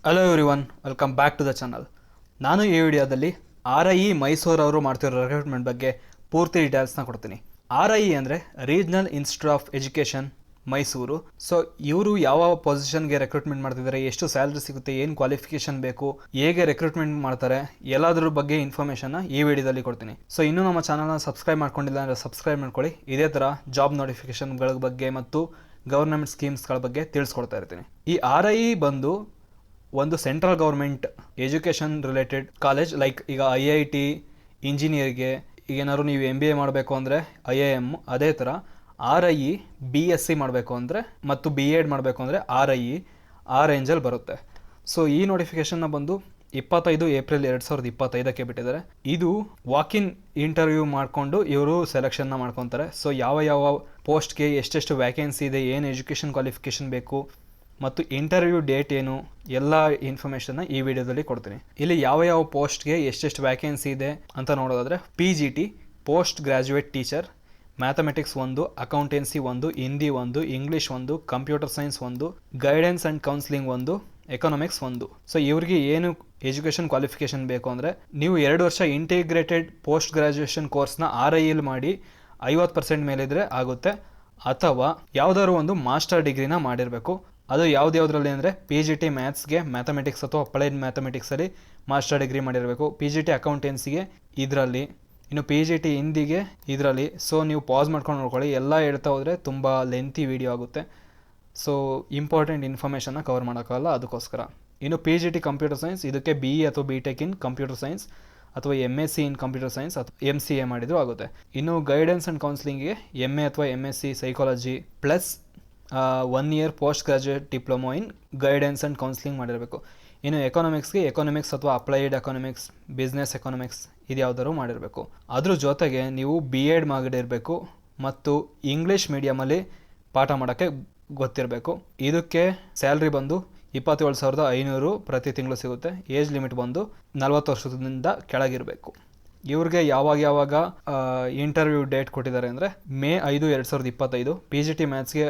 Hello everyone, welcome back to the channel. ನಾನು ಈ ವಿಡಿಯೋದಲ್ಲಿ RIE ಮೈಸೂರು ಅವರು ಮಾಡ್ತಿರೋ ರಿಕ್ರೂಟ್ಮೆಂಟ್ ಬಗ್ಗೆ ಪೂರ್ತಿ ಡೀಟೇಲ್ಸ್ನ ಕೊಡ್ತೀನಿ. RIE ಅಂದರೆ regional institute of education Mysuru. So ಇವರು ಯಾವ ಪೊಸಿಷನ್ಗೆ ರೆಕ್ರೂಟ್ಮೆಂಟ್ ಮಾಡ್ತಿದ್ದಾರೆ, ಎಷ್ಟು ಸ್ಯಾಲ್ರಿ ಸಿಗುತ್ತೆ, ಏನು ಕ್ವಾಲಿಫಿಕೇಷನ್ ಬೇಕು, ಹೇಗೆ ರೆಕ್ರೂಟ್ಮೆಂಟ್ ಮಾಡ್ತಾರೆ, ಎಲ್ಲದ್ರ ಬಗ್ಗೆ ಇನ್ಫಾರ್ಮೇಷನ್ನ ಈ ವಿಡಿಯೋದಲ್ಲಿ ಕೊಡ್ತೀನಿ. ಸೊ ಇನ್ನೂ ನಮ್ಮ ಚಾನಲ್ನ ಸಬ್ಸ್ಕ್ರೈಬ್ ಮಾಡ್ಕೊಂಡಿಲ್ಲ ಅಂದರೆ ಸಬ್ಸ್ಕ್ರೈಬ್ ಮಾಡ್ಕೊಳ್ಳಿ. ಇದೇ ಥರ ಜಾಬ್ ನೋಟಿಫಿಕೇಷನ್ಗಳ ಬಗ್ಗೆ ಮತ್ತು ಗವರ್ನಮೆಂಟ್ ಸ್ಕೀಮ್ಸ್ಗಳ ಬಗ್ಗೆ ತಿಳಿಸ್ಕೊಡ್ತಾ ಇರ್ತೀನಿ. ಈ RIE ಬಂದು ಒಂದು central government education related college. Like ಈಗ IIT ಇಂಜಿನಿಯರ್ಗೆ ಈಗ ಏನಾದ್ರು ನೀವು MBA ಮಾಡಬೇಕು ಅಂದರೆ IIM, ಅದೇ ಥರ RIE BSc ಮಾಡಬೇಕು ಅಂದರೆ ಮತ್ತು BEd ಮಾಡಬೇಕು ಅಂದರೆ RIE ಆ ರೇಂಜಲ್ಲಿ ಬರುತ್ತೆ. ಸೊ ಈ ನೋಟಿಫಿಕೇಷನ್ನ ಬಂದು 25 ಏಪ್ರಿಲ್ 2025ಕ್ಕೆ ಬಿಟ್ಟಿದ್ದಾರೆ. ಇದು ವಾಕಿನ್ ಇಂಟರ್ವ್ಯೂ ಮಾಡಿಕೊಂಡು ಇವರು ಸೆಲೆಕ್ಷನ್ನ ಮಾಡ್ಕೊತಾರೆ. ಸೊ ಯಾವ ಪೋಸ್ಟ್ಗೆ ಎಷ್ಟೆಷ್ಟು ವ್ಯಾಕೆನ್ಸಿ ಇದೆ, ಏನು ಎಜುಕೇಷನ್ ಕ್ವಾಲಿಫಿಕೇಷನ್ ಬೇಕು ಮತ್ತು ಇಂಟರ್ವ್ಯೂ ಡೇಟ್ ಏನು, ಎಲ್ಲ ಇನ್ಫಾರ್ಮೇಷನ್ನ ಈ ವಿಡಿಯೋದಲ್ಲಿ ಕೊಡ್ತೀನಿ. ಇಲ್ಲಿ ಯಾವ ಪೋಸ್ಟ್ಗೆ ಎಷ್ಟೆಷ್ಟು ವ್ಯಾಕೆನ್ಸಿ ಇದೆ ಅಂತ ನೋಡೋದಾದರೆ PGT post graduate teacher, mathematics 1, accountancy 1, Hindi 1, English 1, computer science 1, guidance and counselling 1, economics 1. So ಇವ್ರಿಗೆ ಏನು ಎಜುಕೇಷನ್ ಕ್ವಾಲಿಫಿಕೇಷನ್ ಬೇಕು ಅಂದರೆ ನೀವು 2 ವರ್ಷ ಇಂಟಿಗ್ರೇಟೆಡ್ ಪೋಸ್ಟ್ ಗ್ರ್ಯಾಜುಯೇಷನ್ ಕೋರ್ಸ್ನ RIEಲಿ ಮಾಡಿ 50% ಮೇಲಿದ್ರೆ ಆಗುತ್ತೆ, ಅಥವಾ ಯಾವುದಾದ್ರು ಒಂದು ಮಾಸ್ಟರ್ ಡಿಗ್ರಿನ ಮಾಡಿರಬೇಕು. ಅದು ಯಾವುದ್ಯಾವುದರಲ್ಲಿ ಅಂದರೆ PGT ಮ್ಯಾಥ್ಸ್ಗೆ ಮ್ಯಾಥಮೆಟಿಕ್ಸ್ ಅಥವಾ ಅಪ್ಲೈಡ್ ಮ್ಯಾಥಮೆಟಿಕ್ಸಲ್ಲಿ ಮಾಸ್ಟರ್ ಡಿಗ್ರಿ ಮಾಡಿರಬೇಕು, PGT ಅಕೌಂಟೆನ್ಸಿಗೆ ಇದರಲ್ಲಿ, ಇನ್ನು PGT ಹಿಂದಿಗೆ ಇದರಲ್ಲಿ. ಸೊ ನೀವು ಪಾಸ್ ಮಾಡ್ಕೊಂಡು ನೋಡ್ಕೊಳ್ಳಿ, ಎಲ್ಲ ಹೇಳ್ತಾ ಹೋದರೆ ತುಂಬ ಲೆಂತಿ ವಿಡಿಯೋ ಆಗುತ್ತೆ. ಸೊ ಇಂಪಾರ್ಟೆಂಟ್ ಇನ್ಫಾರ್ಮೇಷನ್ನ ಕವರ್ ಮಾಡೋಕ್ಕಾಗಲ್ಲ, ಅದಕ್ಕೋಸ್ಕರ. ಇನ್ನು PGT ಕಂಪ್ಯೂಟರ್ ಸೈನ್ಸ್, ಇದಕ್ಕೆ BE ಅಥವಾ BTech ಇನ್ ಕಂಪ್ಯೂಟರ್ ಸೈನ್ಸ್ ಅಥವಾ MSc ಇನ್ ಕಂಪ್ಯೂಟರ್ ಸೈನ್ಸ್ ಅಥವಾ MCA ಮಾಡಿದರೂ ಆಗುತ್ತೆ. ಇನ್ನು ಗೈಡೆನ್ಸ್ ಆ್ಯಂಡ್ ಕೌನ್ಸಿಲಿಂಗಿಗೆ MA ಅಥವಾ MSc psychology plus 1 year post graduate diploma in guidance and counselling ಮಾಡಿರಬೇಕು. ಇನ್ನು ಎಕನಾಮಿಕ್ಸ್ಗೆ ಎಕನಾಮಿಕ್ಸ್ ಅಥವಾ ಅಪ್ಲೈಡ್ ಎಕನಾಮಿಕ್ಸ್, ಬಿಸ್ನೆಸ್ ಎಕನಾಮಿಕ್ಸ್ ಇದು ಯಾವುದಾದ್ರು ಮಾಡಿರಬೇಕು. ಅದ್ರ ಜೊತೆಗೆ ನೀವು BEd ಮಾಡಿರಬೇಕು ಮತ್ತು ಇಂಗ್ಲೀಷ್ ಮೀಡಿಯಮಲ್ಲಿ ಪಾಠ ಮಾಡೋಕ್ಕೆ ಗೊತ್ತಿರಬೇಕು. ಇದಕ್ಕೆ ಸ್ಯಾಲ್ರಿ ಬಂದು 27,500 ಪ್ರತಿ ತಿಂಗಳು ಸಿಗುತ್ತೆ. ಏಜ್ ಲಿಮಿಟ್ ಬಂದು 40 ವರ್ಷದಿಂದ ಕೆಳಗಿರಬೇಕು. ಇವ್ರಿಗೆ ಯಾವಾಗ ಇಂಟರ್ವ್ಯೂ ಡೇಟ್ ಕೊಟ್ಟಿದ್ದಾರೆ ಅಂದರೆ May 5, 2025. PGT ಮ್ಯಾಥ್ಸ್ಗೆ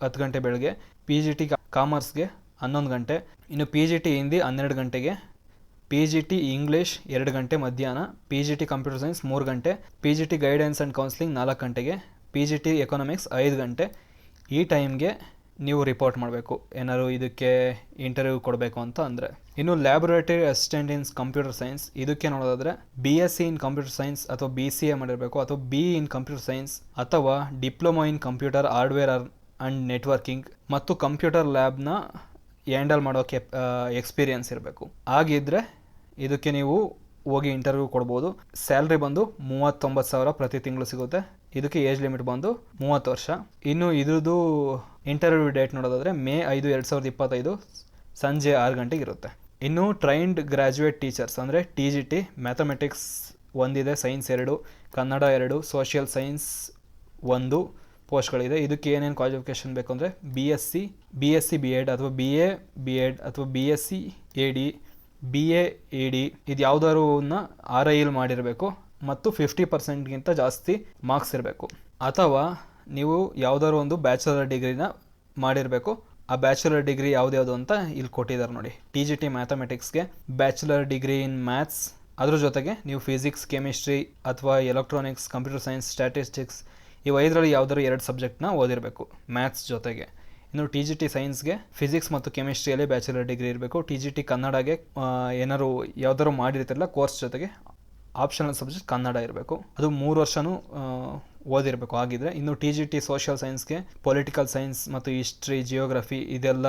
10 ಗಂಟೆ ಬೆಳಗ್ಗೆ, PGT ಕಾಮರ್ಸ್ಗೆ 11 ಗಂಟೆ, ಇನ್ನು PGT ಹಿಂದಿ 12 ಗಂಟೆಗೆ, PGT ಇಂಗ್ಲೀಷ್ 2 ಗಂಟೆ ಮಧ್ಯಾಹ್ನ, PGT ಕಂಪ್ಯೂಟರ್ ಸೈನ್ಸ್ 3 ಗಂಟೆ, PGT ಗೈಡೆನ್ಸ್ ಆ್ಯಂಡ್ ಕೌನ್ಸಿಲಿಂಗ್ 4 ಗಂಟೆಗೆ, PGT ಎಕನಾಮಿಕ್ಸ್ 5 ಗಂಟೆ. ಈ ಟೈಮ್ಗೆ ನೀವು ರಿಪೋರ್ಟ್ ಮಾಡಬೇಕು ಏನಾದ್ರು ಇದಕ್ಕೆ ಇಂಟರ್ವ್ಯೂ ಕೊಡಬೇಕು ಅಂತ ಅಂದರೆ. ಇನ್ನು laboratory assistant in computer science, ಇದಕ್ಕೆ ನೋಡೋದಾದರೆ BSc ಇನ್ ಕಂಪ್ಯೂಟರ್ ಸೈನ್ಸ್ ಅಥವಾ BCA ಮಾಡಿರಬೇಕು, ಅಥವಾ BE ಇನ್ ಕಂಪ್ಯೂಟರ್ ಸೈನ್ಸ್ ಅಥವಾ diploma in computer hardware and networking ಮತ್ತು ಕಂಪ್ಯೂಟರ್ ಲ್ಯಾಬ್ನ ಹ್ಯಾಂಡಲ್ ಮಾಡೋಕ್ಕೆ ಎಕ್ಸ್ಪೀರಿಯನ್ಸ್ ಇರಬೇಕು. ಆಗಿದ್ದರೆ ಇದಕ್ಕೆ ನೀವು ಹೋಗಿ ಇಂಟರ್ವ್ಯೂ ಕೊಡ್ಬೋದು. ಸ್ಯಾಲ್ರಿ ಬಂದು 39,000 ಪ್ರತಿ ತಿಂಗಳು ಸಿಗುತ್ತೆ. ಇದಕ್ಕೆ ಏಜ್ ಲಿಮಿಟ್ ಬಂದು 30 ವರ್ಷ. ಇನ್ನು ಇದ್ರದ್ದು ಇಂಟರ್ವ್ಯೂ ಡೇಟ್ ನೋಡೋದಾದರೆ May 5, 2025 ಸಂಜೆ 6 ಗಂಟೆಗೆ ಇರುತ್ತೆ. ಇನ್ನು ಟ್ರೈನ್ಡ್ ಗ್ರ್ಯಾಜುಯೇಟ್ ಟೀಚರ್ಸ್ ಅಂದರೆ TGT ಮ್ಯಾಥಮೆಟಿಕ್ಸ್ 1 ಇದೆ, ಸೈನ್ಸ್ 2, ಕನ್ನಡ 2, ಸೋಷಿಯಲ್ ಸೈನ್ಸ್ 1 ಪೋಸ್ಟ್ಗಳಿದೆ. ಇದಕ್ಕೆ ಏನೇನು ಕ್ವಾಲಿಫಿಕೇಷನ್ ಬೇಕು ಅಂದರೆ BSc BEd ಅಥವಾ BA BEd ಅಥವಾ BSc AD BA AD ಇದು ಯಾವುದಾದ್ರು RIEಲಿ ಮಾಡಿರಬೇಕು ಮತ್ತು 50%ಗಿಂತ ಜಾಸ್ತಿ ಮಾರ್ಕ್ಸ್ ಇರಬೇಕು. ಅಥವಾ ನೀವು ಯಾವುದಾದ್ರು ಒಂದು ಬ್ಯಾಚುಲರ್ ಡಿಗ್ರಿನ ಮಾಡಿರಬೇಕು. ಆ ಬ್ಯಾಚುಲರ್ ಡಿಗ್ರಿ ಯಾವ್ದು ಅಂತ ಇಲ್ಲಿ ಕೊಟ್ಟಿದ್ದಾರೆ ನೋಡಿ. TGT ಮ್ಯಾಥಮೆಟಿಕ್ಸ್ಗೆ ಬ್ಯಾಚುಲರ್ ಡಿಗ್ರಿ ಇನ್ ಮ್ಯಾಥ್ಸ್, ಅದ್ರ ಜೊತೆಗೆ ನೀವು ಫಿಸಿಕ್ಸ್, ಕೆಮಿಸ್ಟ್ರಿ ಅಥವಾ ಎಲೆಕ್ಟ್ರಾನಿಕ್ಸ್, ಕಂಪ್ಯೂಟರ್ ಸೈನ್ಸ್, ಸ್ಟ್ಯಾಟಿಸ್ಟಿಕ್ಸ್ ಇವು 5ರಲ್ಲಿ ಯಾವುದಾದ್ರು 2 ಸಬ್ಜೆಕ್ಟ್ನ ಓದಿರಬೇಕು ಮ್ಯಾಥ್ಸ್ ಜೊತೆಗೆ. ಇನ್ನು TGT ಸೈನ್ಸ್ಗೆ ಫಿಸಿಕ್ಸ್ ಮತ್ತು ಕೆಮಿಸ್ಟ್ರಿಯಲ್ಲಿ ಬ್ಯಾಚುಲರ್ ಡಿಗ್ರಿ ಇರಬೇಕು. TGT ಕನ್ನಡಗೆ ಏನಾದ್ರು ಯಾವ್ದಾದ್ರು ಮಾಡಿರ್ತಿರಲ್ಲ ಕೋರ್ಸ್ ಜೊತೆಗೆ ಆಪ್ಷನಲ್ ಸಬ್ಜೆಕ್ಟ್ ಕನ್ನಡ ಇರಬೇಕು, ಅದು 3 ವರ್ಷನೂ ಓದಿರಬೇಕು ಆಗಿದ್ರೆ. ಇನ್ನು TGT ಸೋಷಿಯಲ್ ಸೈನ್ಸ್ಗೆ ಪೊಲಿಟಿಕಲ್ ಸೈನ್ಸ್ ಮತ್ತು ಹಿಸ್ಟ್ರಿ, ಜಿಯೋಗ್ರಫಿ ಇದೆಲ್ಲ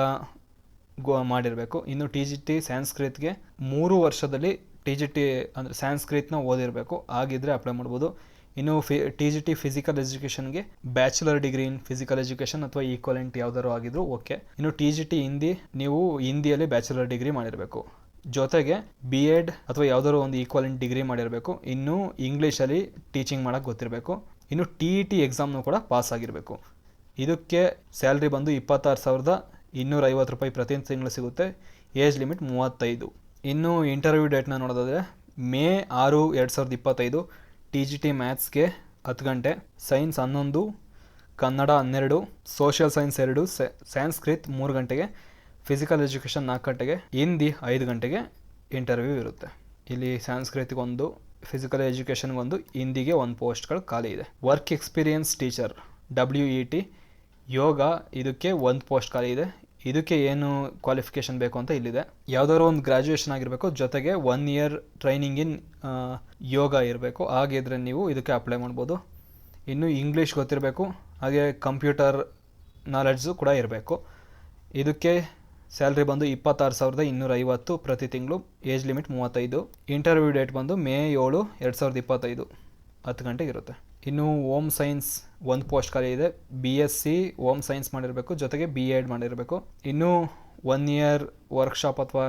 ಮಾಡಿರಬೇಕು. ಇನ್ನು TGT ಸಂಸ್ಕೃತ್ಗೆ 3 ವರ್ಷದಲ್ಲಿ TGT ಅಂದರೆ ಸಂಸ್ಕೃತನ ಓದಿರಬೇಕು, ಆಗಿದ್ರೆ ಅಪ್ಲೈ ಮಾಡ್ಬೋದು. ಇನ್ನು TGT ಫಿಸಿಕಲ್ ಎಜುಕೇಷನ್ಗೆ bachelor degree in physical education ಅಥವಾ ಈಕ್ವಲೆಂಟ್ ಯಾವ್ದಾದ್ರು ಆಗಿದ್ರು ಓಕೆ. ಇನ್ನು TGT ಹಿಂದಿ, ನೀವು ಹಿಂದಿಯಲ್ಲಿ ಬ್ಯಾಚುಲರ್ ಡಿಗ್ರಿ ಮಾಡಿರಬೇಕು, ಜೊತೆಗೆ BEd ಅಥವಾ ಯಾವುದಾದ್ರು ಒಂದು ಈಕ್ವಲೆಂಟ್ ಡಿಗ್ರಿ ಮಾಡಿರಬೇಕು. ಇನ್ನು ಇಂಗ್ಲೀಷಲ್ಲಿ ಟೀಚಿಂಗ್ ಮಾಡೋಕ್ಕೆ ಗೊತ್ತಿರಬೇಕು. ಇನ್ನು TET ಎಕ್ಸಾಮ್ನೂ ಕೂಡ ಪಾಸ್ ಆಗಿರಬೇಕು. ಇದಕ್ಕೆ ಸ್ಯಾಲ್ರಿ ಬಂದು 26,250 ರೂಪಾಯಿ ಪ್ರತಿ ತಿಂಗಳು ಸಿಗುತ್ತೆ. Age limit 35. ಇನ್ನು ಇಂಟರ್ವ್ಯೂ ಡೇಟ್ನ ನೋಡೋದಾದರೆ May 6, 2025 TGT ಮ್ಯಾಥ್ಸ್ಗೆ 10 ಗಂಟೆ, science 11, Kannada 12, social science 2, Sanskrit 3 ಗಂಟೆಗೆ, ಫಿಸಿಕಲ್ ಎಜುಕೇಷನ್ 4 ಗಂಟೆಗೆ, ಹಿಂದಿ 5 ಗಂಟೆಗೆ ಇಂಟರ್ವ್ಯೂ ಇರುತ್ತೆ. ಇಲ್ಲಿ ಸಂಸ್ಕೃತಿಗೊಂದು, ಫಿಸಿಕಲ್ ಎಜುಕೇಷನ್ಗೊಂದು, ಹಿಂದಿಗೆ 1 ಪೋಸ್ಟ್ಗಳು ಖಾಲಿ ಇದೆ. ವರ್ಕ್ ಎಕ್ಸ್ಪೀರಿಯನ್ಸ್ ಟೀಚರ್ WET ಯೋಗ, ಇದಕ್ಕೆ 1 ಪೋಸ್ಟ್ ಖಾಲಿ ಇದೆ. ಇದಕ್ಕೆ ಏನು ಕ್ವಾಲಿಫಿಕೇಷನ್ ಬೇಕು ಅಂತ ಇಲ್ಲಿದೆ. ಯಾವುದಾದ್ರು ಒಂದು ಗ್ರ್ಯಾಜುಯೇಷನ್ ಆಗಿರಬೇಕು, ಜೊತೆಗೆ 1 ಇಯರ್ ಟ್ರೈನಿಂಗ್ ಇನ್ ಯೋಗ ಇರಬೇಕು. ಹಾಗಿದ್ರೆ ನೀವು ಇದಕ್ಕೆ ಅಪ್ಲೈ ಮಾಡ್ಬೋದು. ಇನ್ನು ಇಂಗ್ಲೀಷ್ ಗೊತ್ತಿರಬೇಕು, ಹಾಗೆ ಕಂಪ್ಯೂಟರ್ ನಾಲೆಡ್ಜು ಕೂಡ ಇರಬೇಕು. ಇದಕ್ಕೆ ಸ್ಯಾಲ್ರಿ ಬಂದು 26,250 ಪ್ರತಿ ತಿಂಗಳು. Age limit 35. ಇಂಟರ್ವ್ಯೂ ಡೇಟ್ ಬಂದು ಮೇ 7, 2025 10 ಗಂಟೆಗೆ ಇರುತ್ತೆ. ಇನ್ನು ಹೋಮ್ ಸೈನ್ಸ್ 1 ಪೋಸ್ಟ್ ಖಾಲಿ ಇದೆ. BSc ಹೋಮ್ ಸೈನ್ಸ್ ಮಾಡಿರಬೇಕು, ಜೊತೆಗೆ B.Ed ಮಾಡಿರಬೇಕು. ಇನ್ನೂ 1 ಇಯರ್ ವರ್ಕ್ಶಾಪ್ ಅಥವಾ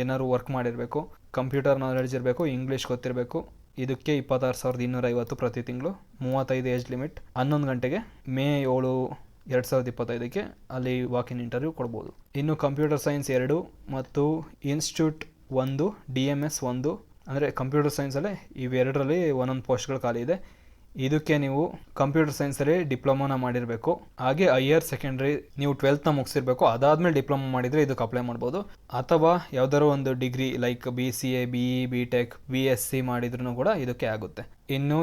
ಏನಾದ್ರು ವರ್ಕ್ ಮಾಡಿರಬೇಕು. ಕಂಪ್ಯೂಟರ್ ನಾಲೆಡ್ಜ್ ಇರಬೇಕು, ಇಂಗ್ಲೀಷ್ ಗೊತ್ತಿರಬೇಕು. ಇದಕ್ಕೆ 26,250 ಪ್ರತಿ ತಿಂಗಳು. 35 ಏಜ್ ಲಿಮಿಟ್. 11 ಗಂಟೆಗೆ ಮೇ 7, 2025 ಅಲ್ಲಿ ವಾಕ್ ಇನ್ ಇಂಟರ್ವ್ಯೂ ಕೊಡ್ಬೋದು. ಇನ್ನು ಕಂಪ್ಯೂಟರ್ ಸೈನ್ಸ್ 2 ಮತ್ತು ಇನ್ಸ್ಟಿಟ್ಯೂಟ್ 1, DMS 1, ಅಂದರೆ ಕಂಪ್ಯೂಟರ್ ಸೈನ್ಸಲ್ಲೇ ಇವೆರಡರಲ್ಲಿ ಒಂದೊಂದು ಪೋಸ್ಟ್ಗಳು ಖಾಲಿ ಇದೆ. ಇದಕ್ಕೆ ನೀವು ಕಂಪ್ಯೂಟರ್ ಸೈನ್ಸಲ್ಲಿ ಡಿಪ್ಲೊಮಾನ ಮಾಡಿರಬೇಕು, ಹಾಗೆ ಹೈಯರ್ ಸೆಕೆಂಡ್ರಿ ನೀವು 12ನ ಮುಗಿಸಿರ್ಬೇಕು. ಅದಾದಮೇಲೆ ಡಿಪ್ಲೊಮಾ ಮಾಡಿದರೆ ಇದಕ್ಕೆ ಅಪ್ಲೈ ಮಾಡ್ಬೋದು. ಅಥವಾ ಯಾವುದಾದ್ರು ಒಂದು degree like BCA, BE, B.Tech, BSc ಮಾಡಿದ್ರೂ ಕೂಡ ಇದಕ್ಕೆ ಆಗುತ್ತೆ. ಇನ್ನು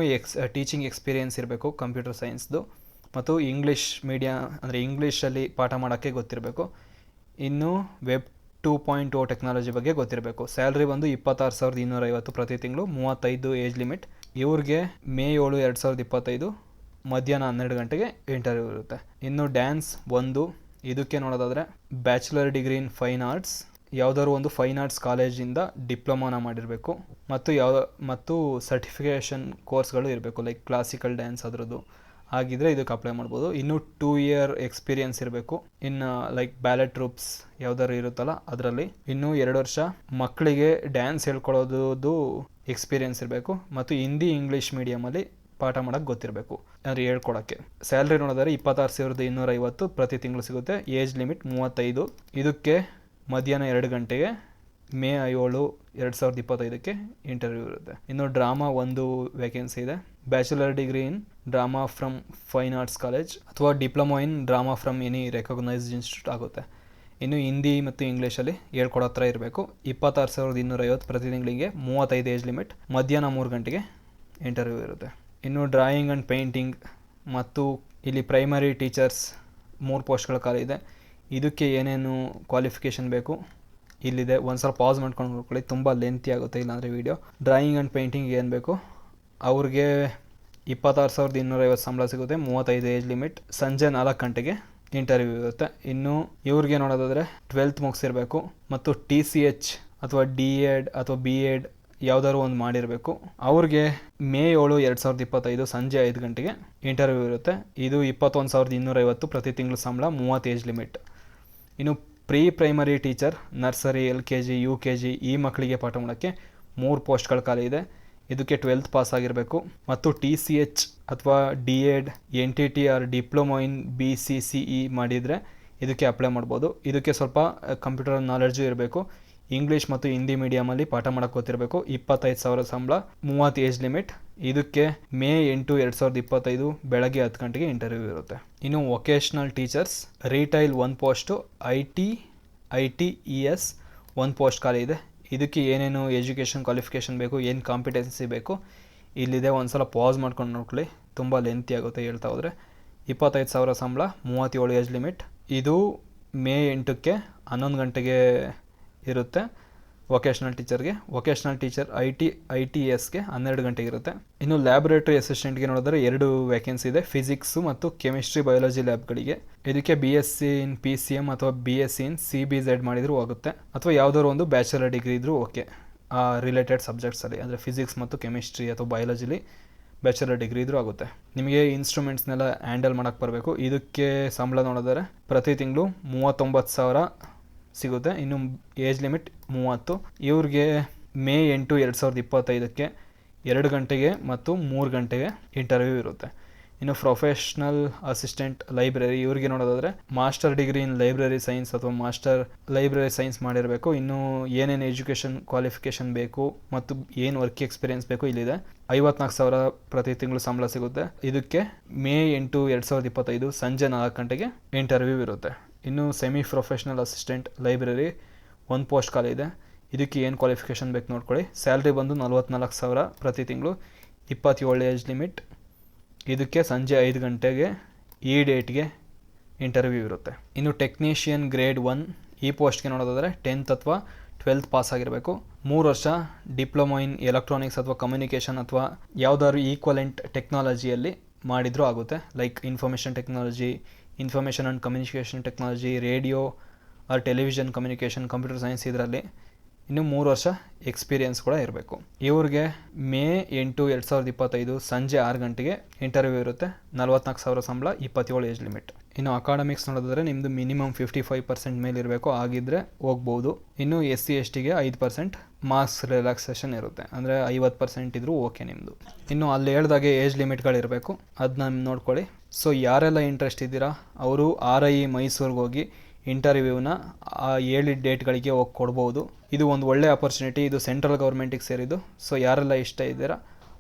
ಟೀಚಿಂಗ್ ಎಕ್ಸ್ಪೀರಿಯೆನ್ಸ್ ಇರಬೇಕು ಕಂಪ್ಯೂಟರ್ ಸೈನ್ಸ್ದು, ಮತ್ತು ಇಂಗ್ಲೀಷ್ ಮೀಡಿಯಮ್ ಅಂದರೆ ಇಂಗ್ಲೀಷಲ್ಲಿ ಪಾಠ ಮಾಡೋಕ್ಕೆ ಗೊತ್ತಿರಬೇಕು. ಇನ್ನು ವೆಬ್ 2.0 ಟೆಕ್ನಾಲಜಿ ಬಗ್ಗೆ ಗೊತ್ತಿರಬೇಕು. ಸ್ಯಾಲ್ರಿ ಬಂದು 26,250 ಪ್ರತಿ ತಿಂಗಳು. 35 ಏಜ್ ಲಿಮಿಟ್. ಇವ್ರಿಗೆ ಮೇ 7, 2025 ಮಧ್ಯಾಹ್ನ 12 ಗಂಟೆಗೆ ಇಂಟರ್ವ್ಯೂ ಇರುತ್ತೆ. ಇನ್ನು ಡ್ಯಾನ್ಸ್ 1, ಇದಕ್ಕೆ ನೋಡೋದಾದರೆ ಬ್ಯಾಚುಲರ್ ಡಿಗ್ರಿ ಇನ್ ಫೈನ್ ಆರ್ಟ್ಸ್, ಯಾವುದಾದ್ರು ಒಂದು ಫೈನ್ ಆರ್ಟ್ಸ್ ಕಾಲೇಜಿಂದ ಡಿಪ್ಲೊಮಾನ ಮಾಡಿರಬೇಕು, ಮತ್ತು ಸರ್ಟಿಫಿಕೇಷನ್ ಕೋರ್ಸ್ಗಳು ಇರಬೇಕು, ಲೈಕ್ ಕ್ಲಾಸಿಕಲ್ ಡ್ಯಾನ್ಸ್ ಅದರದ್ದು. ಹಾಗಿದ್ರೆ ಇದಕ್ಕೆ ಅಪ್ಲೈ ಮಾಡ್ಬೋದು. ಇನ್ನು 2 ಇಯರ್ ಎಕ್ಸ್ಪೀರಿಯನ್ಸ್ ಇರಬೇಕು. ಇನ್ನು ಲೈಕ್ ಬ್ಯಾಲೆಟ್ ಟ್ರೂಪ್ಸ್ ಯಾವ್ದಾದ್ರು ಇರುತ್ತಲ್ಲ ಅದರಲ್ಲಿ. ಇನ್ನು 2 ವರ್ಷ ಮಕ್ಕಳಿಗೆ ಡ್ಯಾನ್ಸ್ ಹೇಳ್ಕೊಡೋದು ಎಕ್ಸ್ಪೀರಿಯನ್ಸ್ ಇರಬೇಕು, ಮತ್ತು ಹಿಂದಿ ಇಂಗ್ಲೀಷ್ ಮೀಡಿಯಮಲ್ಲಿ ಪಾಠ ಮಾಡೋಕ್ಕೆ ಗೊತ್ತಿರಬೇಕು, ಅಂದರೆ ಹೇಳ್ಕೊಡೋಕ್ಕೆ. ಸ್ಯಾಲ್ರಿ ನೋಡಿದರೆ 26,250 ಪ್ರತಿ ತಿಂಗಳು ಸಿಗುತ್ತೆ. Age limit 35. ಇದಕ್ಕೆ ಮಧ್ಯಾಹ್ನ 2 ಗಂಟೆಗೆ ಮೇ 7, 2025 ಇಂಟರ್ವ್ಯೂ ಇರುತ್ತೆ. ಇನ್ನು ಡ್ರಾಮಾ 1 ವೇಕೆನ್ಸಿ ಇದೆ. Bachelor degree in drama from fine arts college ಅಥವಾ diploma in drama from any recognised institute ಆಗುತ್ತೆ. ಇನ್ನು ಹಿಂದಿ ಮತ್ತು ಇಂಗ್ಲೀಷಲ್ಲಿ ಹೇಳ್ಕೊಡೋ ಥರ ಇರಬೇಕು. 26,250 ಪ್ರತಿ ತಿಂಗಳಿಗೆ. 35 ಏಜ್ ಲಿಮಿಟ್. ಮಧ್ಯಾಹ್ನ 3 ಗಂಟೆಗೆ ಇಂಟರ್ವ್ಯೂ ಇರುತ್ತೆ. ಇನ್ನು ಡ್ರಾಯಿಂಗ್ ಆ್ಯಂಡ್ ಪೇಂಟಿಂಗ್ ಮತ್ತು ಇಲ್ಲಿ ಪ್ರೈಮರಿ ಟೀಚರ್ಸ್ 3 ಪೋಸ್ಟ್ಗಳು ಖಾಲಿ ಇದೆ. ಇದಕ್ಕೆ ಏನೇನು ಕ್ವಾಲಿಫಿಕೇಷನ್ ಬೇಕು ಇಲ್ಲಿದೆ. ಒಂದು ಸ್ವಲ್ಪ ಪಾಸ್ ಮಾಡ್ಕೊಂಡು ನೋಡ್ಕೊಳ್ಳಿ, ತುಂಬ ಲೆಂತಿ ಆಗುತ್ತೆ ಇಲ್ಲಾಂದರೆ ವೀಡಿಯೋ. ಡ್ರಾಯಿಂಗ್ ಆ್ಯಂಡ್ ಪೇಂಟಿಂಗ್ ಏನು ಬೇಕು ಅವ್ರಿಗೆ 26,250 ಸಂಬಳ ಸಿಗುತ್ತೆ. 35 ಏಜ್ ಲಿಮಿಟ್. ಸಂಜೆ 4 ಗಂಟೆಗೆ ಇಂಟರ್ವ್ಯೂ ಇರುತ್ತೆ. ಇನ್ನು ಇವ್ರಿಗೆ ನೋಡೋದಾದರೆ 12th ಮುಗಿಸಿರಬೇಕು, ಮತ್ತು TCH ಅಥವಾ D.Ed ಅಥವಾ B.Ed ಯಾವುದಾದ್ರು ಒಂದು ಮಾಡಿರಬೇಕು. ಅವ್ರಿಗೆ ಮೇ 7, 2025 ಸಂಜೆ 5 ಗಂಟೆಗೆ ಇಂಟರ್ವ್ಯೂ ಇರುತ್ತೆ. ಇದು 21,250 ಪ್ರತಿ ತಿಂಗಳು ಸಂಬಳ. 30 ಏಜ್ ಲಿಮಿಟ್. ಇನ್ನು pre primary teacher, nursery, LKG, UKG ಈ ಮಕ್ಕಳಿಗೆ ಪಾಠ ಮಾಡೋಕ್ಕೆ 3 ಪೋಸ್ಟ್ಗಳು ಖಾಲಿ ಇದೆ. ಇದಕ್ಕೆ 12th ಪಾಸ್ ಆಗಿರಬೇಕು, ಮತ್ತು TCH ಅಥವಾ D.Ed, NTT R diploma in BCCE ಮಾಡಿದರೆ ಇದಕ್ಕೆ ಅಪ್ಲೈ ಮಾಡ್ಬೋದು. ಇದಕ್ಕೆ ಸ್ವಲ್ಪ ಕಂಪ್ಯೂಟರ್ ನಾಲೆಡ್ಜು ಇರಬೇಕು. ಇಂಗ್ಲೀಷ್ ಮತ್ತು ಹಿಂದಿ ಮೀಡಿಯಮಲ್ಲಿ ಪಾಠ ಮಾಡೋಕ್ಕೆ ಗೊತ್ತಿರಬೇಕು. 25,000 ಸಂಬಳ. 30 ಏಜ್ ಲಿಮಿಟ್. ಇದಕ್ಕೆ ಮೇ 8, 2025 ಬೆಳಗ್ಗೆ 10 ಗಂಟೆಗೆ ಇಂಟರ್ವ್ಯೂ ಇರುತ್ತೆ. ಇನ್ನು vocational teachers retail 1 post. ITES 1 post ಖಾಲಿ ಇದೆ. ಇದಕ್ಕೆ ಏನೇನು ಎಜುಕೇಷನ್ ಕ್ವಾಲಿಫಿಕೇಷನ್ ಬೇಕು, ಏನು ಕಾಂಪಿಟೆನ್ಸಿ ಬೇಕು ಇಲ್ಲಿದೆ. ಒಂದು ಸಲ ಪಾಸ್ ಮಾಡ್ಕೊಂಡು ನೋಡ್ಕೊಳ್ಳಿ, ತುಂಬ ಲೆಂತಿ ಆಗುತ್ತೆ ಹೇಳ್ತಾ ಹೋದರೆ. 25,000 ಸಂಬಳ. 37 ಏಜ್ ಲಿಮಿಟ್. ಇದು ಮೇ 8ಕ್ಕೆ 11 ಗಂಟೆಗೆ ಇರುತ್ತೆ ವೊಕೇಶ್ನಲ್ ಟೀಚರ್ಗೆ. ವೊಕೇಶ್ನಲ್ ಟೀಚರ್ ITESಗೆ 12 ಗಂಟೆಗೆ ಇರುತ್ತೆ. ಇನ್ನು ಲ್ಯಾಬೊರೇಟರಿ ಅಸಿಸ್ಟೆಂಟ್ಗೆ ನೋಡಿದ್ರೆ 2 ವೇಕೆನ್ಸಿ ಇದೆ, ಫಿಸಿಕ್ಸು ಮತ್ತು ಕೆಮಿಸ್ಟ್ರಿ ಬಯಾಲಜಿ ಲ್ಯಾಬ್ಗಳಿಗೆ. ಇದಕ್ಕೆ BSc ಇನ್ PCM ಅಥವಾ BSc ಇನ್ CBZ ಮಾಡಿದರೂ ಆಗುತ್ತೆ, ಅಥವಾ ಯಾವುದಾದ್ರು ಒಂದು ಬ್ಯಾಚುಲರ್ ಡಿಗ್ರಿ ಇದ್ರೂ ಓಕೆ ಆ ರಿಲೇಟೆಡ್ ಸಬ್ಜೆಕ್ಟ್ಸಲ್ಲಿ, ಅಂದರೆ ಫಿಸಿಕ್ಸ್ ಮತ್ತು ಕೆಮಿಸ್ಟ್ರಿ ಅಥವಾ ಬಯಾಲಜಿಲಿ ಬ್ಯಾಚುಲರ್ ಡಿಗ್ರಿ ಇದ್ರೂ ಆಗುತ್ತೆ. ನಿಮಗೆ ಇನ್ಸ್ಟ್ರೂಮೆಂಟ್ಸ್ನೆಲ್ಲ ಹ್ಯಾಂಡಲ್ ಮಾಡೋಕ್ಕೆ ಬರಬೇಕು. ಇದಕ್ಕೆ ಸಂಬಳ ನೋಡಿದರೆ ಪ್ರತಿ ತಿಂಗಳು 39,000 ಸಿಗುತ್ತೆ. ಇನ್ನು ಏಜ್ ಲಿಮಿಟ್ 30. ಇವ್ರಿಗೆ ಮೇ 8, 2025 2 ಗಂಟೆಗೆ ಮತ್ತು 3 ಗಂಟೆಗೆ ಇಂಟರ್ವ್ಯೂ ಇರುತ್ತೆ. ಇನ್ನು ಪ್ರೊಫೆಷ್ನಲ್ ಅಸಿಸ್ಟೆಂಟ್ ಲೈಬ್ರರಿ, ಇವ್ರಿಗೆ ನೋಡೋದಾದರೆ master degree in library science ಅಥವಾ ಮಾಸ್ಟರ್ ಲೈಬ್ರರಿ ಸೈನ್ಸ್ ಮಾಡಿರಬೇಕು. ಇನ್ನು ಏನೇನು ಎಜುಕೇಷನ್ ಕ್ವಾಲಿಫಿಕೇಷನ್ ಬೇಕು ಮತ್ತು ಏನು ವರ್ಕ್ ಎಕ್ಸ್ಪೀರಿಯನ್ಸ್ ಬೇಕು ಇಲ್ಲಿದೆ. 54,000 ಪ್ರತಿ ತಿಂಗಳು ಸಂಬಳ ಸಿಗುತ್ತೆ. ಇದಕ್ಕೆ ಮೇ 8, 2025 ಸಂಜೆ 4 ಗಂಟೆಗೆ ಇಂಟರ್ವ್ಯೂ ಇರುತ್ತೆ. ಇನ್ನು ಸೆಮಿ ಪ್ರೊಫೆಷ್ನಲ್ ಅಸಿಸ್ಟೆಂಟ್ ಲೈಬ್ರರಿ ಒಂದು ಪೋಸ್ಟ್ ಖಾಲಿ ಇದೆ. ಇದಕ್ಕೆ ಏನು ಕ್ವಾಲಿಫಿಕೇಷನ್ ಬೇಕು ನೋಡ್ಕೊಳ್ಳಿ. ಸ್ಯಾಲ್ರಿ ಬಂದು 44,000 ಪ್ರತಿ ತಿಂಗಳು, 27 ಏಜ್ ಲಿಮಿಟ್. ಇದಕ್ಕೆ ಸಂಜೆ 5 ಗಂಟೆಗೆ ಈ ಡೇಟ್ಗೆ ಇಂಟರ್ವ್ಯೂ ಇರುತ್ತೆ. ಇನ್ನು ಟೆಕ್ನಿಷಿಯನ್ ಗ್ರೇಡ್ 1 ಈ ಪೋಸ್ಟ್ಗೆ ನೋಡೋದಾದರೆ 10th ಅಥವಾ 12th ಪಾಸ್ ಆಗಿರಬೇಕು. 3 ವರ್ಷ ಡಿಪ್ಲೊಮಾ ಇನ್ ಎಲೆಕ್ಟ್ರಾನಿಕ್ಸ್ ಅಥವಾ ಕಮ್ಯುನಿಕೇಷನ್ ಅಥವಾ ಯಾವುದಾದ್ರು ಈಕ್ವಲೆಂಟ್ ಟೆಕ್ನಾಲಜಿಯಲ್ಲಿ ಮಾಡಿದರೂ ಆಗುತ್ತೆ. Like information technology, information and communication technology, radio or television communication, computer science ಇದರಲ್ಲಿ. ಇನ್ನು 3 ವರ್ಷ ಎಕ್ಸ್ಪೀರಿಯನ್ಸ್ ಕೂಡ ಇರಬೇಕು. ಇವ್ರಿಗೆ ಮೇ 8, 2025 ಸಂಜೆ 6 ಗಂಟೆಗೆ ಇಂಟರ್ವ್ಯೂ ಇರುತ್ತೆ. 44,000 ಸಂಬಳ, 27 ಏಜ್ ಲಿಮಿಟ್. ಇನ್ನು ಅಕಾಡೆಮಿಕ್ಸ್ ನೋಡಿದ್ರೆ ನಿಮ್ಮದು ಮಿನಿಮಮ್ 55% ಮೇಲೆ ಇರಬೇಕು, ಆಗಿದ್ದರೆ ಹೋಗ್ಬೋದು. ಇನ್ನು SC/STಗೆ 5% ಮಾರ್ಕ್ಸ್ ರಿಲ್ಯಾಕ್ಸೇಷನ್ ಇರುತ್ತೆ, ಅಂದರೆ 50% ಇದ್ರೂ ಓಕೆ ನಿಮ್ಮದು. ಇನ್ನು ಅಲ್ಲಿ ಹೇಳ್ದಾಗೆ ಏಜ್ ಲಿಮಿಟ್ಗಳಿರಬೇಕು, ಅದನ್ನ ನೋಡ್ಕೊಳ್ಳಿ. ಸೊ ಯಾರೆಲ್ಲ ಇಂಟ್ರೆಸ್ಟ್ ಇದ್ದೀರಾ ಅವರು RIE ಮೈಸೂರಿಗೆ ಹೋಗಿ ಇಂಟರ್ವ್ಯೂನ ಆ ಹೇಳಿದ ಡೇಟ್ಗಳಿಗೆ ಹೋಗಿ ಕೊಡ್ಬೋದು. ಇದು ಒಂದು ಒಳ್ಳೆ ಆಪರ್ಚುನಿಟಿ. ಇದು ಸೆಂಟ್ರಲ್ ಗೌರ್ಮೆಂಟಿಗೆ ಸೇರಿದ್ದು. ಸೊ ಯಾರೆಲ್ಲ ಇಷ್ಟ ಇದ್ದೀರಾ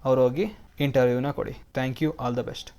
ಅವ್ರು ಹೋಗಿ ಇಂಟರ್ವ್ಯೂನ ಕೊಡಿ. Thank you, all the best.